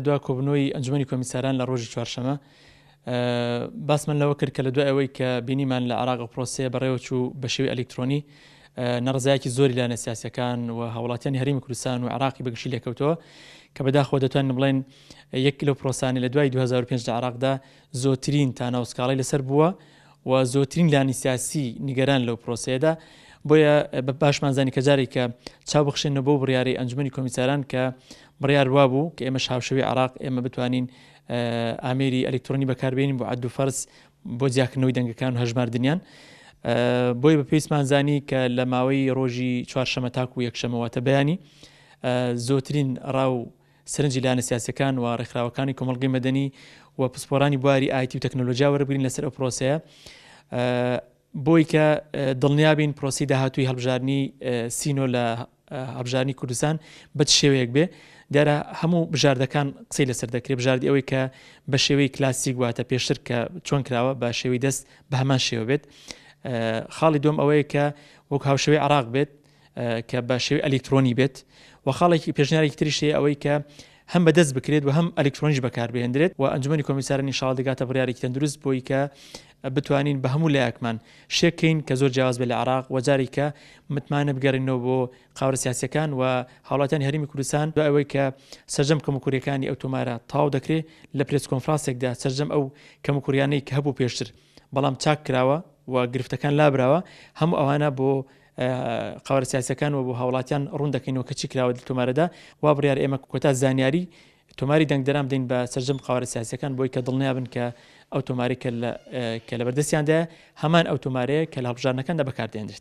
دوا کۆبنەوەی ئەنجومەنی کۆمیساران لە ڕۆژی چوارشەمە باسمان لەوە کرد کە لە دوای ئەوەی کە بینیمان لە عێراق پرۆسەیە بەڕێوە چوو بە شێوەی ئەلکترۆنی نەڕزایەکی زۆری لایەنە سیاسیەکان و هاوڵاتیانی هەرێمی کوردستان و عێراقی بەگشتی لێکەوتەوە کە بەداخەوە دەتوانین بڵێن یەک لەو پرۆسانە لە دوای 2005 لە عێراقدا زۆرترین تاناوسکاڵی لەسەر بووە و زۆرترین لایەنی سیاسی نیگەران لەو پرۆسەیەدا بۆیە باشمانزانی کە جارێک کە چاوبخشێنە بۆ بڕیاری ئەنجومەنی کۆمیساران کە بڕیار وا بوو کە ئێمە هاوشێوەی عێراق ئێمە بتوانین ئامێری ئەلکترۆنی بەکاربێنین بۆ عەد و فەرز بۆ جیاکردنەوەی دەنگەکان و هەژماردنیان بۆی بە پێویستمانزانی کە لە ماوەی ڕۆژی چوارشەمە تاکو و یەکشەمەواتە بەیانی زۆرترین ڕاو سەرنجی لایەنە سیاسیەکان و ڕێکخراوەکانی کۆمەڵگەی مەدەنی و پسپۆرانی بواری ئایتی و تەکنۆلۆژیا وەربگرین لەسەر ئەو پرۆسەیە بۆی کە دڵنیابین پرۆسی داهاتووی هەڵبژاردننی سینۆ لە هەڵبژاردننی کوردستان بە شێوەیەک بێ دیارە هەموو بژاردەکان قسەی لەسەر دەکرێت بژاردی ئەوەی کە بە شێوەی کلاسیک واتە پێشتر کە چۆن کراوە بە شێوەی دەست بە هەمان شێوە بێت خاڵی دوم ئەوەیە کە وەک هاوشێوەی عێراق بێت کە بە شێوەی ئەلکترۆنی بێت و خاڵێکی پێشنیارێکی تریشەیە ئەوەی کە هەم بەدەست بکرێت و هەم ئەلکترۆنیش بەکاربهێنرێت و ئەنجومەنی کۆمیسارانی ئینشاڵڵا دەگاتە بڕیارێکی تەندروست بۆی کە بتوانین بە هەموو لایەکمان شێکەین کە زۆر جیاواز بێت لە عێراق و جارێک کە متمانە بگەڕێنەوە بۆ قاوەرە سیاسیەکان و هاوڵاتیانی هەرێمی کوردستان دوای ئەوەی کە سەرجەم کەموکوریەکانی ئەو تۆمارە تاو دەکرێت لە پرێس کۆنفرانسێکدا سەرجەم ئەو کەموکوریانەی کە هەبوو پێشتر بەڵام چاک کراوە و گرفتەکان لابراوە هەموو ئەوانە بۆ قاوەرە سیاسیەکان و بۆ هاوڵاتیان ڕوون دەکەینەوە کە چی کراوە لە تۆمارەدا وا بڕیار ئێمە کۆتا زانیاری تۆماری دەنگدەران بدەین بە سەرجەم قاوەرە سیاسیەکان بۆی کە دڵنیابن کە ئەو تۆماری کە لە بەردەستیاندایە هەمان ئەو تۆمارەیە کە لە هەڵبژاردنەکاندا بەکاردێنرێت